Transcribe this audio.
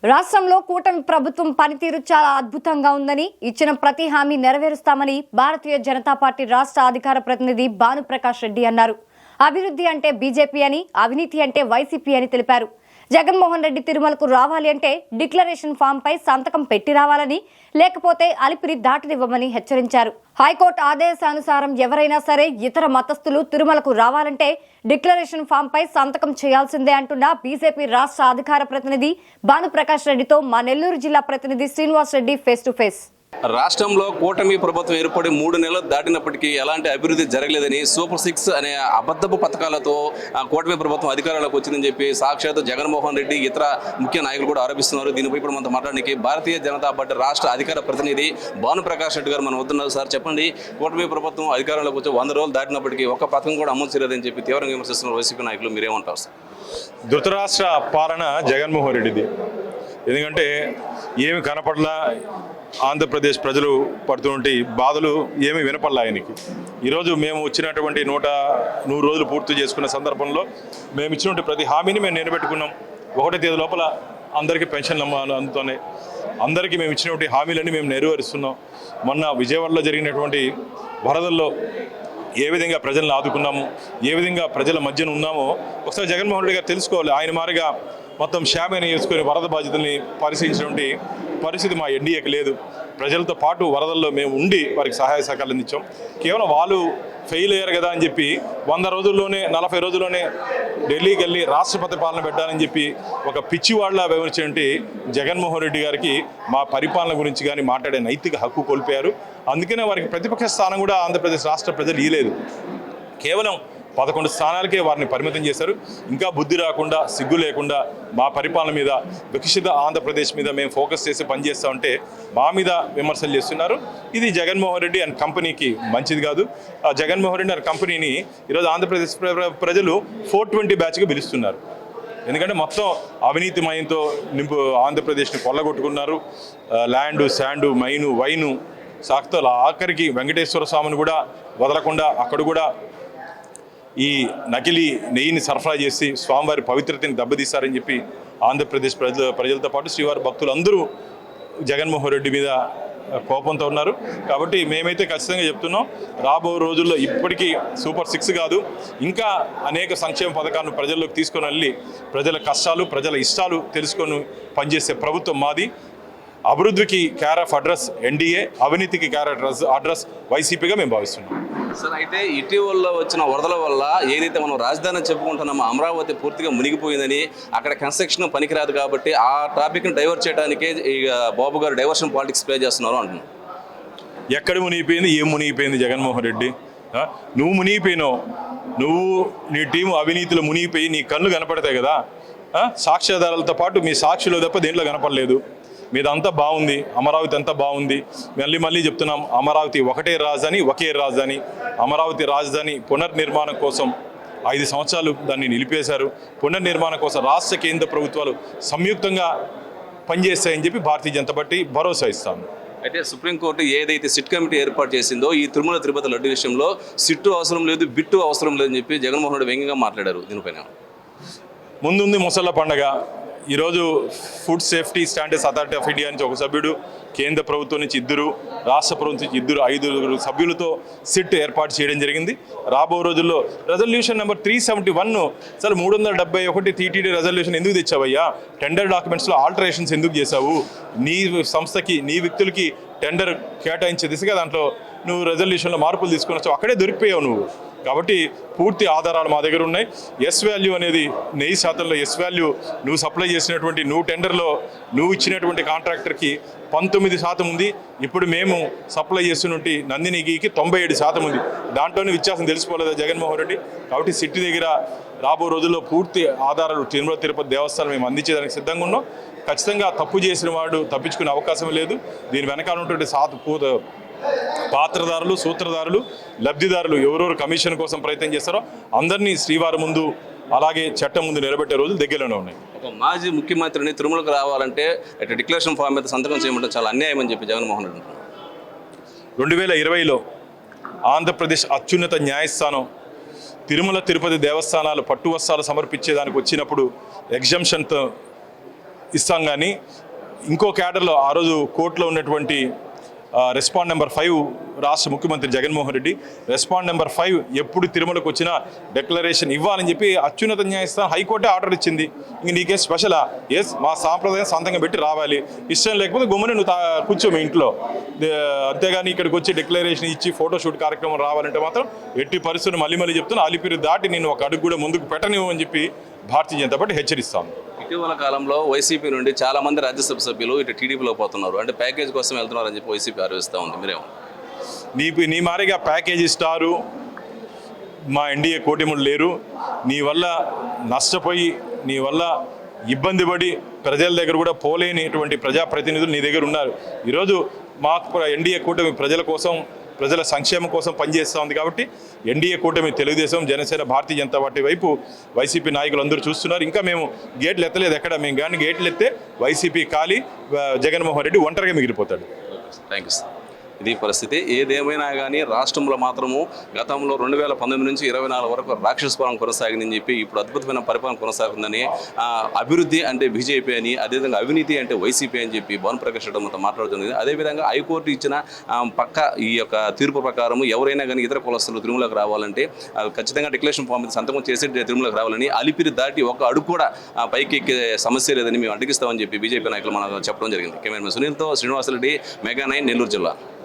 రాష్ట్రంలో కూటమి ప్రభుత్వం పనితీరు చాలా అద్భుతంగా ఉందని, ఇచ్చిన ప్రతి హామీ నెరవేరుస్తామని భారతీయ జనతా పార్టీ రాష్ట్ర అధికార ప్రతినిధి భానుప్రకాష్ రెడ్డి అన్నారు. అభివృద్ధి అంటే బీజేపీ అని, అవినీతి అంటే వైసీపీ అని తెలిపారు. జగన్మోహన్ రెడ్డి తిరుమలకు రావాలి అంటే డిక్లరేషన్ ఫామ్ పై సంతకం పెట్టి రావాలని, లేకపోతే అలిపిరి దాటనివ్వమని హెచ్చరించారు. హైకోర్టు ఆదేశానుసారం ఎవరైనా సరే ఇతర మతస్థులు తిరుమలకు రావాలంటే డిక్లరేషన్ ఫామ్ పై సంతకం చేయాల్సిందే అంటున్న బీజేపీ రాష్ట్ర అధికార ప్రతినిధి భానుప్రకాష్ రెడ్డితో మా నెల్లూరు జిల్లా ప్రతినిధి Srinivas Reddy face to face. రాష్ట్రంలో కూటమి ప్రభుత్వం ఏర్పడి 3 నెలలు దాటినప్పటికీ ఎలాంటి అభివృద్ధి జరగలేదని, సూపర్ 6 అనే అబద్ధపు పథకాలతో కూటమి ప్రభుత్వం అధికారంలోకి వచ్చిందని చెప్పి సాక్షాత్ జగన్మోహన్ రెడ్డి ఇతర ముఖ్య నాయకులు కూడా ఆరోపిస్తున్నారు. దీనిపై ఇప్పుడు మనతో మాట్లాడడానికి భారతీయ జనతా పార్టీ రాష్ట్ర అధికార ప్రతినిధి భానుప్రకాష్ రెడ్డి గారు మనం వస్తున్నారు. సార్ చెప్పండి, కూటమి ప్రభుత్వం అధికారంలోకి వచ్చి 100 రోజులు దాటినప్పటికీ ఒక్క పథకం కూడా అమలు చేయలేదని చెప్పి తీవ్రంగా విమర్శిస్తున్నారు వైసీపీ నాయకులు. మీరేమంటారు సార్? ధృతరాష్ట్ర పాలన జగన్మోహన్ రెడ్డిది. ఎందుకంటే ఏమి కనపడలా, ఆంధ్రప్రదేశ్ ప్రజలు పడుతున్నటువంటి బాధలు ఏమీ వినపడలా ఆయనకి. ఈరోజు మేము వచ్చినటువంటి 100 రోజులు పూర్తి చేసుకున్న సందర్భంలో మేము ఇచ్చినటువంటి ప్రతి హామీని మేము నిలబెట్టుకున్నాం. 1వ తేదీ లోపల అందరికీ పెన్షన్లు అందుతున్నాయి. అందరికీ మేము ఇచ్చినటువంటి హామీలన్నీ మేము నెరవేరుస్తున్నాం. మొన్న విజయవాడలో జరిగినటువంటి వరదల్లో ఏ విధంగా ప్రజలను ఆదుకున్నాము, ఏ విధంగా ప్రజల మధ్యన ఉన్నామో ఒకసారి జగన్మోహన్ రెడ్డి గారు తెలుసుకోవాలి. ఆయన మారిగా మొత్తం షామేని వేసుకొని వరద బాధితుల్ని పరిశీలించినటువంటి పరిస్థితి మా ఎన్డీఏకి లేదు. ప్రజలతో పాటు వరదల్లో మేము ఉండి వారికి సహాయ సహకారాలు అందించాం. కేవలం వాళ్ళు ఫెయిల్ అయ్యారు కదా అని చెప్పి 100 రోజుల్లోనే 40 రోజుల్లోనే ఢిల్లీకి వెళ్ళి రాష్ట్రపతి పాలన పెట్టాలని చెప్పి ఒక పిచ్చివాళ్లా వివరించేటువంటి జగన్మోహన్ రెడ్డి గారికి మా పరిపాలన గురించి కానీ మాట్లాడే నైతిక హక్కు కోల్పోయారు. అందుకనే వారికి ప్రతిపక్ష స్థానం కూడా ఆంధ్రప్రదేశ్ రాష్ట్ర ప్రజలు ఇవ్వలేదు. కేవలం 11 స్థానాలకే వారిని పరిమితం చేశారు. ఇంకా బుద్ధి రాకుండా, సిగ్గు లేకుండా మా పరిపాలన మీద, వికసిత ఆంధ్రప్రదేశ్ మీద మేము ఫోకస్ చేసి పనిచేస్తూ ఉంటే మా మీద విమర్శలు చేస్తున్నారు. ఇది జగన్మోహన్ రెడ్డి అండ్ కంపెనీకి మంచిది కాదు. ఆ జగన్మోహన్ రెడ్డి అండ్ కంపెనీని ఈరోజు ఆంధ్రప్రదేశ్ ప్రజలు 420 బ్యాచ్గా పిలుస్తున్నారు. ఎందుకంటే మొత్తం అవినీతిమయంతో ఆంధ్రప్రదేశ్ని కొల్లగొట్టుకున్నారు. ల్యాండు, శాండు, మైను, వైను సాకుతో ఆఖరికి వెంకటేశ్వర స్వామిని కూడా వదలకుండా అక్కడ కూడా ఈ నకిలీ నెయ్యిని సరఫరా చేసి స్వామివారి పవిత్రతని దెబ్బతీశారని చెప్పి ఆంధ్రప్రదేశ్ ప్రజలతో పాటు శ్రీవారి భక్తులు అందరూ జగన్మోహన్ రెడ్డి మీద కోపంతో ఉన్నారు. కాబట్టి మేమైతే ఖచ్చితంగా చెప్తున్నాం, రాబో రోజుల్లో ఇప్పటికీ సూపర్ 6 కాదు, ఇంకా అనేక సంక్షేమ పథకాలను ప్రజల్లోకి తీసుకొని వెళ్ళి ప్రజల కష్టాలు, ప్రజల ఇష్టాలు తెలుసుకొని పనిచేసే ప్రభుత్వం మాది. అభివృద్ధికి కేర్ ఆఫ్ అడ్రస్ ఎన్డీఏ, అవినీతికి కేర్ ఆఫ్ అడ్రస్ వైసీపీగా మేము భావిస్తున్నాం. సార్, అయితే ఇటీవల వచ్చిన వరదల వల్ల ఏదైతే మనం రాజధాని చెప్పుకుంటున్నామో అమరావతి పూర్తిగా మునిగిపోయిందని, అక్కడ కన్స్ట్రక్షన్ పనికిరాదు కాబట్టి ఆ టాపిక్ని డైవర్ట్ చేయడానికే ఇక బాబు గారు డైవర్షన్ పాలిటిక్స్ ప్లే చేస్తున్నారు అంటున్నారు. ఎక్కడ మునిగిపోయింది, ఏం మునిగిపోయింది జగన్మోహన్ రెడ్డి? నువ్వు మునిగిపోయినావు, నువ్వు నీ టీము అవినీతిలో మునిగిపోయి నీ కళ్ళు కనపడతాయి కదా. సాక్ష్యాధారాలతో పాటు మీ సాక్షులు తప్ప దేంట్లో కనపడలేదు. మీదంతా బాగుంది, అమరావతి అంతా బాగుంది. మళ్ళీ చెప్తున్నాం, అమరావతి ఒకటే రాజధాని, ఒకే రాజధాని. అమరావతి రాజధాని పునర్నిర్మాణం కోసం 5 సంవత్సరాలు దాన్ని నిలిపేశారు. పునర్నిర్మాణం కోసం రాష్ట్ర కేంద్ర ప్రభుత్వాలు సంయుక్తంగా పనిచేస్తాయని చెప్పి భారతీయ జనతా పార్టీ భరోసా ఇస్తాను. అయితే సుప్రీంకోర్టు ఏదైతే సిట్ కమిటీ ఏర్పాటు చేసిందో ఈ తిరుమల తిరుపతి లడ్డు విషయంలో సిట్టు అవసరం లేదు, బిట్టు అవసరం లేదని చెప్పి జగన్మోహన్ రెడ్డి వ్యంగ్యంగా మాట్లాడారు. దీనిపైన ముందుంది ముసళ్ళ పండగ. ఈరోజు food safety standards authority of India నుంచి ఒక సభ్యుడు, కేంద్ర ప్రభుత్వం నుంచి 2, రాష్ట్ర ప్రభుత్వం నుంచి 2, 5 సభ్యులతో సిట్ ఏర్పాటు చేయడం జరిగింది. రాబో రోజుల్లో రెజల్యూషన్ నెంబర్ 371 అసలు 371 టీటీడీ రెజల్యూషన్ ఎందుకు తెచ్చావయ్యా? టెండర్ డాక్యుమెంట్స్లో ఆల్టరేషన్స్ ఎందుకు చేశావు? నీ సంస్థకి, నీ వ్యక్తులకి టెండర్ కేటాయించే దిశగా దాంట్లో నువ్వు రెజల్యూషన్లో మార్పులు తీసుకొని వచ్చావు. అక్కడే దొరికిపోయావు నువ్వు. కాబట్టి పూర్తి ఆధారాలు మా దగ్గర ఉన్నాయి. ఎస్ వాల్యూ అనేది నెయ్యి శాతంలో ఎస్ వాల్యూ నువ్వు సప్లై చేసినటువంటి, నువ్వు టెండర్లో నువ్వు ఇచ్చినటువంటి కాంట్రాక్టర్కి 19% ఉంది. ఇప్పుడు మేము సప్లై చేస్తున్నటువంటి నందిని గీకి 97% ఉంది. దాంట్లోనే వ్యత్యాసం తెలిసిపోలేదా జగన్మోహన్ రెడ్డి? కాబట్టి సిటీ దగ్గర రాబో రోజుల్లో పూర్తి ఆధారాలు తిరుమల తిరుపతి దేవస్థానం మేము అందించేదానికి సిద్ధంగా ఉన్నాం. ఖచ్చితంగా తప్పు చేసిన వాడు తప్పించుకునే అవకాశం లేదు. దీని వెనకాల ఉన్నటువంటి పాత్రదారులు, సూత్రధారులు, లబ్ధిదారులు ఎవరెవరు కమిషన్ కోసం ప్రయత్నం చేస్తారో అందరినీ శ్రీవారి ముందు, అలాగే చట్టం ముందు నిలబెట్టే రోజులు దగ్గరలోనే ఉన్నాయి. ఒక మాజీ ముఖ్యమంత్రిని తిరుమలకు రావాలంటే ఇట్లా డిక్లరేషన్ ఫామ్ మీద సంతకం చేయమంటే చాలా అన్యాయం అని చెప్పి జగన్మోహన్ రెడ్డి అంటున్నారు. 2020లో ఆంధ్రప్రదేశ్ అత్యున్నత న్యాయస్థానం తిరుమల తిరుపతి దేవస్థానాలు పట్టు వస్త్రాలు సమర్పించేదానికి వచ్చినప్పుడు ఎగ్జంప్షన్తో ఇస్తాం. కానీ ఇంకో క్యాడర్లో ఆ రోజు కోర్టులో ఉన్నటువంటి రెస్పాండ్ నెంబర్ 5 రాష్ట్ర ముఖ్యమంత్రి జగన్మోహన్ రెడ్డి రెస్పాండ్ నెంబర్ 5 ఎప్పుడు తిరుమలకు వచ్చినా డిక్లరేషన్ ఇవ్వాలని చెప్పి అత్యున్నత న్యాయస్థానం హైకోర్టే ఆర్డర్ ఇచ్చింది. ఇంక నీకేం స్పెషలా? ఎస్, మా సాంప్రదాయం సొంతంగా పెట్టి రావాలి, ఇష్టం లేకపోతే గుమ్మని నువ్వు కూర్చో మీ ఇంట్లో, అంతేగాని ఇక్కడికి వచ్చి డిక్లరేషన్ ఇచ్చి ఫోటోషూట్ కార్యక్రమం రావాలంటే మాత్రం ఎట్టి పరిస్థితులు మళ్ళీ చెప్తున్నా అలిపిరి దాటి నేను ఒక అడుగు కూడా ముందుకు పెట్టనివ్వు అని చెప్పి భారతీయ జనతా పార్టీ హెచ్చరిస్తాను. ఇటీవల కాలంలో వైసీపీ నుండి చాలా మంది రాజ్యసభ సభ్యులు ఇటు టీడీపీలో పోతున్నారు, అంటే ప్యాకేజ్ కోసం వెళ్తున్నారని చెప్పి వైసీపీ ఆరోపిస్తూ ఉంది. మీరేమో నీ మారిగా ప్యాకేజీ స్టారు మా ఎన్డీఏ కూటమిలు లేరు, నీ వల్ల నష్టపోయి నీ వల్ల ఇబ్బంది పడి ప్రజల దగ్గర కూడా పోలేనిటువంటి ప్రజాప్రతినిధులు నీ దగ్గర ఉన్నారు. ఈరోజు మాకు ఎన్డీఏ కూటమి ప్రజల కోసం, ప్రజల సంక్షేమం కోసం పనిచేస్తూ ఉంది. కాబట్టి ఎన్డీఏ కూటమి తెలుగుదేశం, జనసేన, భారతీయ జనతా పార్టీ వైపు వైసీపీ నాయకులు అందరూ చూస్తున్నారు. ఇంకా మేము గేట్లు ఎత్తలేదు ఎక్కడ, మేము కానీ గేట్లు ఎత్తే వైసీపీ ఖాళీ, జగన్మోహన్ రెడ్డి ఒంటరిగా మిగిలిపోతాడు. Thank you sir. ఇది పరిస్థితి. ఏదేమైనా కానీ రాష్ట్రంలో మాత్రము గతంలో 2019 నుంచి 24 వరకు రాక్షస పాలన కొనసాగిందని చెప్పి ఇప్పుడు అద్భుతమైన పరిపాలన కొనసాగుతుందని, అభివృద్ధి అంటే బీజేపీ అని, అదేవిధంగా అవినీతి అంటే వైసీపీ అని చెప్పి భానుప్రకాష్ రెడ్డి మనతో మాట్లాడుతుంది. అదేవిధంగా హైకోర్టు ఇచ్చిన ఈ యొక్క తీర్పు ప్రకారం ఎవరైనా కానీ ఇతర కులస్తులు తిరుమలకు రావాలంటే ఖచ్చితంగా డిక్లరేషన్ ఫామ్ మీద సంతకం చేసి తిరుమలకు రావాలని, అలిపిరి దాటి ఒక అడుగు కూడా పైకి ఎక్కే సమస్య లేదని మేము అడ్డగిస్తామని చెప్పి బీజేపీ నాయకులు మనకు చెప్పడం జరిగింది. కెమెరామెన్ సునీల్తో శ్రీనివాసరెడ్డి, మెగా 9, నెల్లూరు జిల్లా.